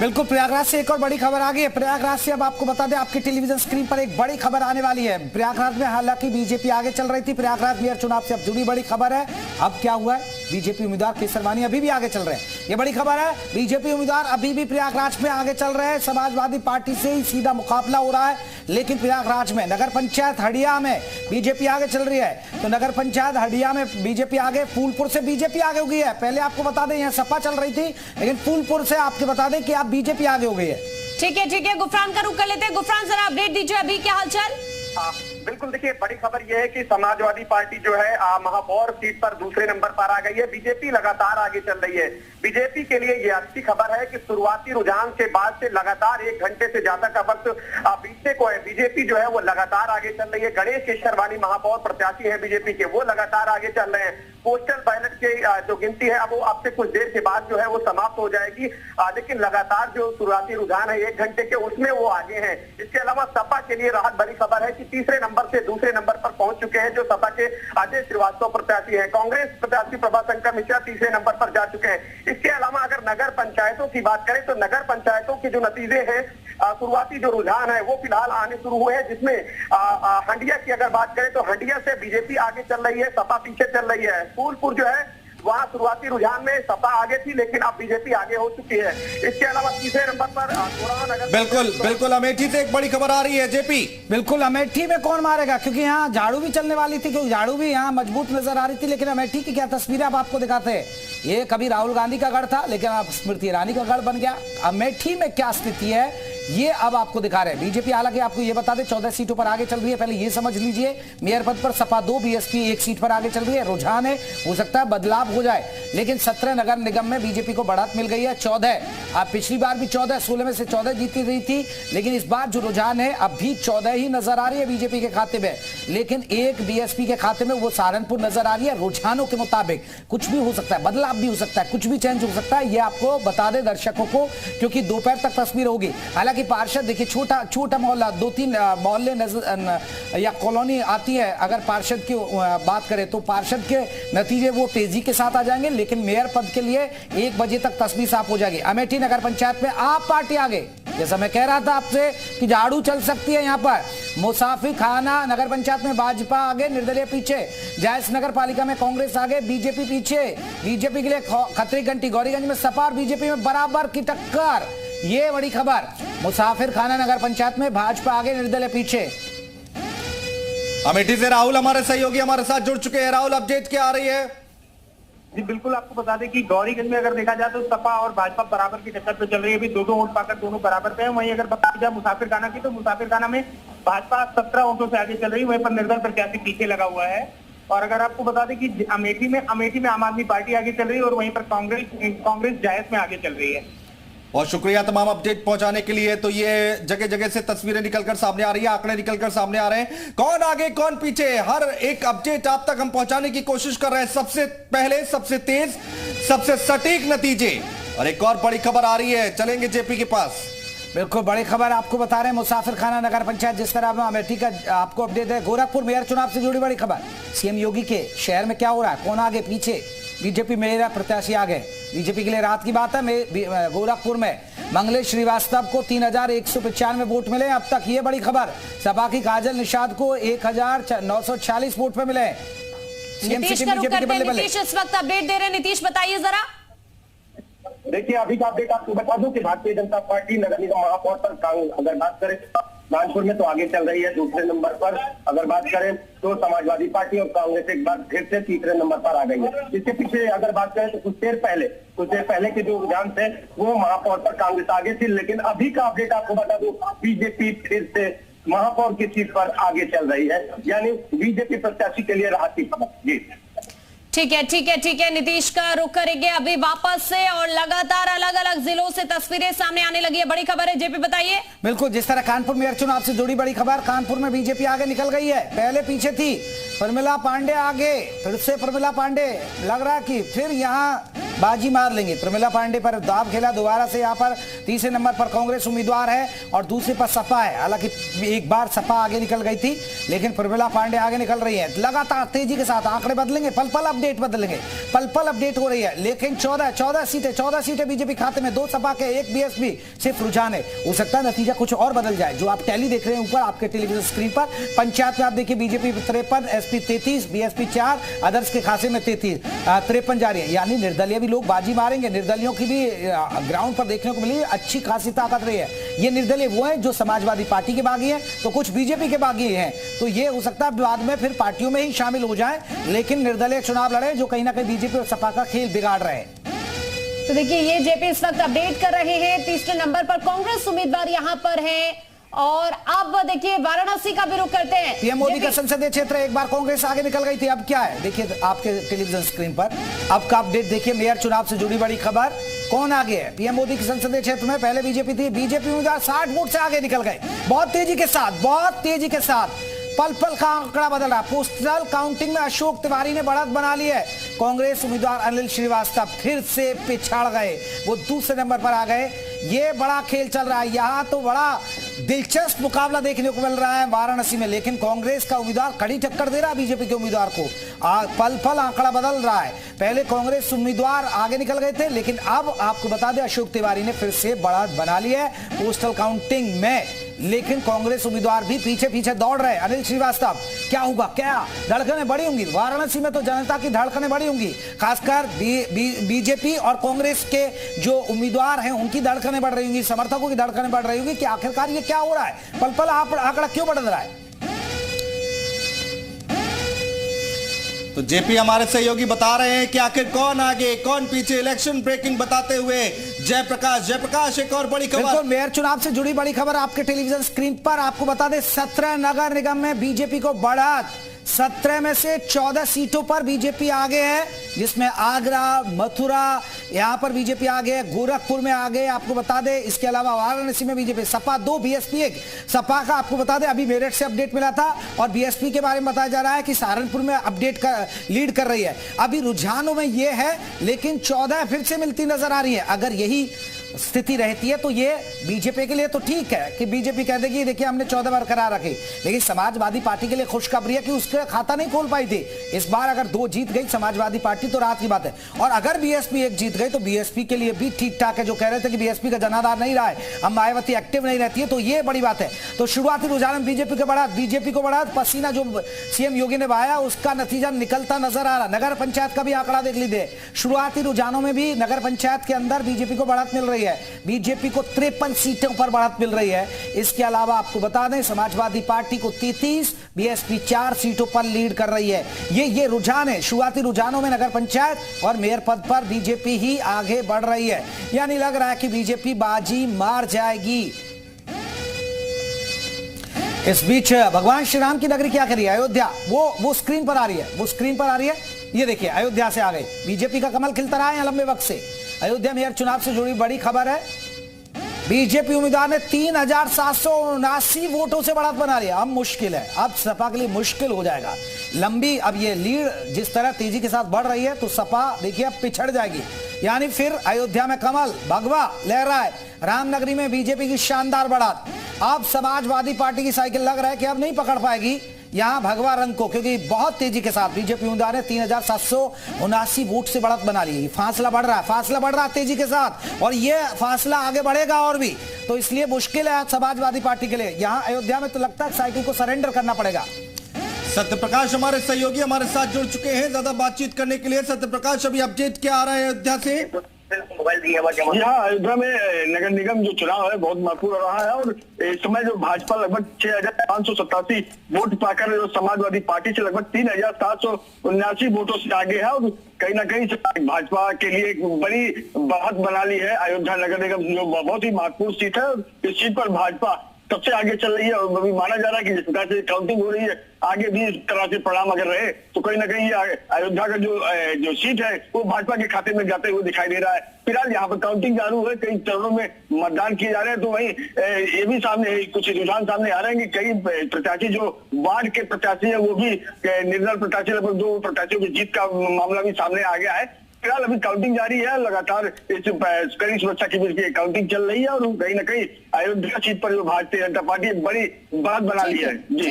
बिल्कुल, प्रयागराज से एक और बड़ी खबर आ गई है। प्रयागराज से अब आपको बता दें, आपकी टेलीविजन स्क्रीन पर एक बड़ी खबर आने वाली है। प्रयागराज में हालांकि बीजेपी आगे चल रही थी, प्रयागराज मेयर चुनाव से अब जुड़ी बड़ी खबर है। अब क्या हुआ है, बीजेपी उम्मीदवार केसरवानी अभी भी आगे चल रहे हैं। ये बड़ी खबर है, बीजेपी उम्मीदवार अभी भी प्रयागराज में आगे चल रहे हैं। समाजवादी पार्टी से ही सीधा मुकाबला हो रहा है, लेकिन प्रयागराज में नगर पंचायत हडिया में बीजेपी आगे चल रही है। तो नगर पंचायत हडिया में बीजेपी आगे, फूलपुर से बीजेपी आगे हो गई है। पहले आपको बता दें यहाँ सपा चल रही थी, लेकिन फूलपुर से आपको बता दें कि आप बीजेपी आगे हो गई है। ठीक है, गुफरान का रुख कर लेते हैं। गुफरान, जरा अपडेट दीजिए, अभी क्या हालचाल? बिल्कुल, देखिए बड़ी खबर यह है कि समाजवादी पार्टी जो है महापौर सीट पर दूसरे नंबर पर आ गई है। बीजेपी लगातार आगे चल रही है। बीजेपी के लिए ये अच्छी खबर है कि शुरुआती रुझान के बाद से लगातार 1 घंटे से ज्यादा का वक्त बीतने को है। बीजेपी जो है वो लगातार आगे चल रही है। गणेश केसरवानी महापौर प्रत्याशी है बीजेपी के, वो लगातार आगे चल रहे हैं। पोस्टल बैलेट की जो गिनती है अब से कुछ देर के बाद जो है वो समाप्त हो जाएगी, लेकिन लगातार जो शुरुआती रुझान है 1 घंटे के, उसमें वो आगे हैं। इसके अलावा सपा के लिए राहत भरी खबर है कि तीसरे नंबर से दूसरे नंबर पर पहुंच चुके हैं जो सपा के अजय श्रीवास्तव प्रत्याशी हैं। कांग्रेस प्रत्याशी प्रभाशंकर मिश्रा तीसरे नंबर पर जा चुके हैं। इसके अलावा अगर नगर पंचायतों की बात करें तो नगर पंचायतों के जो नतीजे हैं, शुरुआती जो रुझान है वो फिलहाल आने शुरू हुए हैं, जिसमें हंडिया की अगर बात करें तो हंडिया से बीजेपी आगे चल रही है, सपा पीछे चल रही है। फूलपुर जो है वहां शुरुआती रुझान में सपा आगे थी, लेकिन अब बीजेपी आगे हो चुकी है। इसके अलावा तीसरे नंबर पर बिल्कुल अमेठी से एक बड़ी खबर आ रही है जेपी। बिल्कुल, अमेठी में कौन मारेगा, क्योंकि यहाँ झाड़ू भी चलने वाली थी, क्योंकि झाड़ू भी यहाँ मजबूत नजर आ रही थी। लेकिन अमेठी की क्या तस्वीरें अब आपको दिखाते हैं। ये कभी राहुल गांधी का गढ़ था, लेकिन अब स्मृति ईरानी का गढ़ बन गया। अमेठी में क्या स्थिति है ये अब आपको दिखा रहे हैं। बीजेपी हालांकि आपको ये बता दें 14 सीटों पर आगे चल रही है। पहले ये समझ लीजिए, मेयर पद पर सपा 2, बीएसपी 1 सीट पर आगे चल रही है। रुझान है, हो सकता है बदलाव हो जाए, लेकिन 17 नगर निगम में बीजेपी को बढ़त मिल गई है। 14, अब पिछली बार भी 14, 16 में से 14 जीती रही थी, लेकिन इस बार जो रुझान है अब भी 14 ही नजर आ रही है बीजेपी के खाते में, लेकिन एक बीएसपी के खाते में वो सहारनपुर नजर आ रही है। रुझानों के मुताबिक कुछ भी हो सकता है, बदलाव भी हो सकता है, कुछ भी चेंज हो सकता है। ये आपको बता दें दर्शकों को, क्योंकि दोपहर तक तस्वीर होगी। हालांकि पार्षद देखिए, छोटा मोहल्ला 2-3 मोहल्ले या कॉलोनी आती है। अगर पार्षद की बात करें तो पार्षद के नतीजे वो तेजी के साथ आ जाएंगे, लेकिन मेयर पद के लिए 1 बजे तक तस्वीर साफ हो जाएगी। अमेठी नगर पंचायत में आप पार्टी आगे, जैसा मैं कह रहा था आपसे कि झाड़ू चल सकती है यहाँ पर। मुसाफिर खाना नगर पंचायत में भाजपा आगे, निर्दलीय पीछे। जायस नगर पालिका में कांग्रेस आगे, बीजेपी पीछे। बीजेपी के लिए खतरे की घंटी। गौरीगंज में सपा और बीजेपी में बराबर की टक्कर, ये बड़ी खबर। मुसाफिर खाना नगर पंचायत में भाजपा आगे, निर्दलीय पीछे। अमेठी से राहुल हमारे सहयोगी हमारे साथ जुड़ चुके हैं। राहुल, अपडेट क्या आ रही है? जी बिल्कुल, आपको बता दें कि गौरीगंज में अगर देखा जाए तो सपा और भाजपा बराबर की टक्कर पे चल रही है। अभी 2-2 वोट पाकर दोनों बराबर पे हैं। वहीं अगर बात की जाए मुसाफिर खाना की, तो मुसाफिर खाना में भाजपा 17 वोटों से आगे चल रही है, वहीं पर निर्दल प्रत्याशी पीछे लगा हुआ है। और अगर आपको बता दें कि अमेठी में आम आदमी पार्टी आगे चल रही है और वहीं पर कांग्रेस जायस में आगे चल रही है। बहुत शुक्रिया तमाम अपडेट पहुंचाने के लिए। तो ये जगह जगह से तस्वीरें निकलकर सामने आ रही है, आंकड़े निकलकर सामने आ रहे हैं, कौन आगे कौन पीछे, हर एक अपडेट आप तक हम पहुंचाने की कोशिश कर रहे हैं। सबसे पहले, सबसे तेज, सबसे सटीक नतीजे। और एक और बड़ी खबर आ रही है, चलेंगे जेपी के पास। बिल्कुल, बड़ी खबर आपको बता रहे हैं। मुसाफिर खाना नगर पंचायत, जिस तरह अमेठी का आपको अपडेट है। गोरखपुर मेयर चुनाव से जुड़ी बड़ी खबर। सीएम योगी के शहर में क्या हो रहा है, कौन आगे पीछे। बीजेपी मेयर प्रत्याशी आगे, बीजेपी के लिए राहत की बात है। गोरखपुर में मंगलेश श्रीवास्तव को 3195 वोट मिले अब तक, ये बड़ी खबर। सपा की काजल निषाद को 1946 वोट पे मिले। नीतीश का रुख करते हैं। नीतीश इस वक्त अपडेट दे रहे हैं, नीतीश बताइए जरा। देखिए, अभी का अपडेट आपको बता दूं कि भारतीय जनता पार्टी नगर निगम महापौर पर अगर बात करें कानपुर में तो आगे चल रही है दूसरे नंबर पर। अगर बात करें तो समाजवादी पार्टी और कांग्रेस एक बार फिर से तीसरे नंबर पर आ गई है। इसके पीछे अगर बात करें तो कुछ देर पहले के जो रुझान थे वो महापौर पर कांग्रेस आगे थी, लेकिन अभी का अपडेट आपको बता दूं बीजेपी फिर से महापौर की सीट पर आगे चल रही है, यानी बीजेपी प्रत्याशी के लिए राहत की खबर। जी ठीक है, नीतीश का रुख करेंगे अभी वापस से। और लगातार अलग अलग जिलों से तस्वीरें सामने आने लगी है, बड़ी खबर है। जेपी बताइए। बिल्कुल, जिस तरह कानपुर मेयर चुनाव से जुड़ी बड़ी खबर, कानपुर में बीजेपी आगे निकल गई है, पहले पीछे थी। प्रमिला पांडे आगे, फिर से प्रमिला पांडे लग रहा कि फिर यहाँ बाजी मार लेंगे। प्रमिला पांडे पर दाव खेला दोबारा से। यहाँ पर तीसरे नंबर पर कांग्रेस उम्मीदवार है और दूसरे पर सपा है। हालांकि एक बार सपा आगे निकल गई थी, लेकिन प्रमिला पांडे आगे निकल रही है लगातार तेजी के साथ। आंकड़े बदलेंगे, पल पल अपडेट बदलेंगे, पल पल अपडेट हो रही है। लेकिन 14 सीटें बीजेपी खाते में, 2 सपा के 1 बीएसपी, सिर्फ रुझान है। हो सकता है नतीजा कुछ और बदल जाए। जो आप टैली देख रहे हैं ऊपर आपके टेलीविजन स्क्रीन पर, पंचायत में आप देखिए बीजेपी 53, एसपी 33, बीएसपी 4, अदर्स के खाते में 53 जारी है। यानी निर्दलीय भी लोग बाजी मारेंगे। निर्दलियों की भी ग्राउंड पर देखने को मिली अच्छी खासी ताकत रही है। ये निर्दलीय वो है जो समाजवादी पार्टी के बागी हैं, तो कुछ बीजेपी के बागी हैं। तो ये हो सकता है बाद में फिर पार्टियों में ही शामिल हो जाए, लेकिन निर्दलीय चुनाव लड़े जो कहीं ना कहीं बीजेपी और सपा का खेल बिगाड़ रहे हैं। तो देखिए ये जेपी इस वक्त अपडेट कर रहे हैं। तीसरे नंबर पर कांग्रेस उम्मीदवार यहां पर है। और अब देखिए वाराणसी का भी रुख करते हैं। पीएम मोदी का संसदीय क्षेत्र, एक बार कांग्रेस आगे निकल गई थी, अब क्या है देखिए आपके टेलीविजन स्क्रीन पर। अब का अपडेट देखिए, मेयर चुनाव से जुड़ी बड़ी खबर। कौन आगे है? पीएम मोदी के संसदीय क्षेत्र में पहले बीजेपी थी, बीजेपी उम्मीदवार 60 वोट से आगे निकल गए। बहुत तेजी के साथ पल पल का आंकड़ा बदल रहा है। पोस्टल काउंटिंग में अशोक तिवारी ने बढ़त बना ली है। कांग्रेस उम्मीदवार अनिल श्रीवास्तव फिर से पिछड़ गए, वो दूसरे नंबर पर आ गए। ये बड़ा खेल चल रहा है, यहाँ तो बड़ा दिलचस्प मुकाबला देखने को मिल रहा है वाराणसी में। लेकिन कांग्रेस का उम्मीदवार कड़ी टक्कर दे रहा है बीजेपी के उम्मीदवार को। पल पल आंकड़ा बदल रहा है। पहले कांग्रेस उम्मीदवार आगे निकल गए थे, लेकिन अब आपको बता दें अशोक तिवारी ने फिर से बढ़त बना ली है पोस्टल काउंटिंग में। लेकिन कांग्रेस उम्मीदवार भी पीछे दौड़ रहे। अनिल श्रीवास्तव, क्या होगा? क्या धड़कनें बढ़ी होंगी वाराणसी में? तो जनता की धड़कनें बढ़ी होंगी, खासकर बीजेपी और कांग्रेस के जो उम्मीदवार हैं उनकी धड़कनें बढ़ रही होंगी, समर्थकों की धड़कनें बढ़ रही होंगी कि आखिरकार ये क्या हो रहा है, पल पल आंकड़ा क्यों बढ़ रहा है। तो जेपी हमारे सहयोगी बता रहे हैं कि आखिर कौन आगे कौन पीछे, इलेक्शन ब्रेकिंग बताते हुए जयप्रकाश एक और बड़ी खबर। मेयर चुनाव से जुड़ी बड़ी खबर आपके टेलीविजन स्क्रीन पर। आपको बता दें 17 नगर निगम में बीजेपी को बढ़त, 17 में से 14 सीटों पर बीजेपी आगे है, जिसमें आगरा, मथुरा, यहां पर बीजेपी आगे है, गोरखपुर में आगे आपको बता दें। इसके अलावा वाराणसी में बीजेपी, सपा 2, बीएसपी 1। सपा का आपको बता दें अभी मेरठ से अपडेट मिला था, और बीएसपी के बारे में बताया जा रहा है कि सहारनपुर में अपडेट लीड कर रही है। अभी रुझानों में ये है, लेकिन 14 फिर से मिलती नजर आ रही है। अगर यही स्थिति रहती है तो ये बीजेपी के लिए तो ठीक है कि बीजेपी कह देगी देखिए हमने 14 बरकरार रखी। लेकिन समाजवादी पार्टी के लिए खुशखबरी है कि उसका खाता नहीं खोल पाई थी। इस बार अगर 2 जीत गई समाजवादी पार्टी तो रात की बात है, और अगर बीएसपी 1 जीत गई तो बीएसपी के लिए भी ठीक ठाक है। जो कह रहे थे कि बीएसपी का जनाधार नहीं रहा है, अब मायावती एक्टिव नहीं रहती है, तो ये बड़ी बात है। तो शुरुआती रुझान में बीजेपी को बढ़ा, पसीना जो सीएम योगी ने बहाया उसका नतीजा निकलता नजर आ रहा। नगर पंचायत का भी आंकड़ा देख लीजिए, शुरुआती रुझानों में भी नगर पंचायत के अंदर बीजेपी को बढ़त मिल रही है। बीजेपी को 53 सीटों पर बढ़त मिल रही है। इसके अलावा आपको बता दें समाजवादी पार्टी को 33, बीएसपी 4 सीटों पर लीड कर रही है। ये रुझान है। शुरुआती रुझानों में नगर पंचायत और मेयर पद पर बीजेपी ही आगे बढ़ रही है। यानी लग रहा है कि बीजेपी बाजी मार जाएगी। इस बीच भगवान श्री राम की नगरी क्या करी अयोध्या, वो स्क्रीन पर आ रही है। ये देखिए अयोध्या से आ गई बीजेपी का कमल खिलता रहा है लंबे वक्त से। अयोध्या मेयर चुनाव से जुड़ी बड़ी खबर है। बीजेपी उम्मीदवार ने 3779 वोटों से बढ़त बना लिया। अब मुश्किल है, अब सपा के लिए मुश्किल हो जाएगा। लंबी अब ये लीड जिस तरह तेजी के साथ बढ़ रही है तो सपा देखिए अब पिछड़ जाएगी। यानी फिर अयोध्या में कमल भगवा लहरा है। रामनगरी में बीजेपी की शानदार बढ़त। अब समाजवादी पार्टी की साइकिल लग रहा है कि अब नहीं पकड़ पाएगी यहां भगवा रंग को, क्योंकि बहुत तेजी के साथ बीजेपी उम्मीदवार ने 3779 वोट से बढ़त बना ली। फासला बढ़ रहा है तेजी के साथ, और ये फासला आगे बढ़ेगा और भी। तो इसलिए मुश्किल है समाजवादी पार्टी के लिए। यहां अयोध्या में तो लगता है साइकिल को सरेंडर करना पड़ेगा। सत्यप्रकाश हमारे सहयोगी हमारे साथ जुड़ चुके हैं ज्यादा बातचीत करने के लिए। सत्यप्रकाश, अभी अपडेट क्या आ रहा है अयोध्या से? यहाँ अयोध्या में नगर निगम जो चुनाव है बहुत महत्वपूर्ण रहा है, और इस समय जो भाजपा लगभग 6587 वोट पाकर जो समाजवादी पार्टी से लगभग 3779 वोटों से आगे है, और कहीं ना कहीं भाजपा के लिए एक बड़ी बढ़त बना ली है। अयोध्या नगर निगम जो बहुत ही महत्वपूर्ण सीट है, इस सीट पर भाजपा सबसे आगे चल रही है, और अभी माना जा रहा है कि जिस प्रकार से काउंटिंग हो रही है आगे भी इस तरह से परिणाम अगर रहे तो कहीं ना कहीं अयोध्या का जो सीट है वो भाजपा के खाते में जाते हुए दिखाई दे रहा है। फिलहाल यहाँ पर काउंटिंग चालू है, कई चरणों में मतदान किए जा रहे हैं। तो वहीं ये भी सामने कुछ रुझान सामने आ रहे हैं कि कई प्रत्याशी जो वार्ड के प्रत्याशी है वो भी निर्दल प्रत्याशी, लगभग 2 प्रत्याशियों की जीत का मामला भी सामने आ गया है। फिलहाल अभी काउंटिंग जारी है, लगातार इस कड़ी सुरक्षा के बीच काउंटिंग चल रही है, और कहीं ना कहीं अयोध्या सीट पर जो भारतीय जनता पार्टी बड़ी बढ़त बना ली है। जी।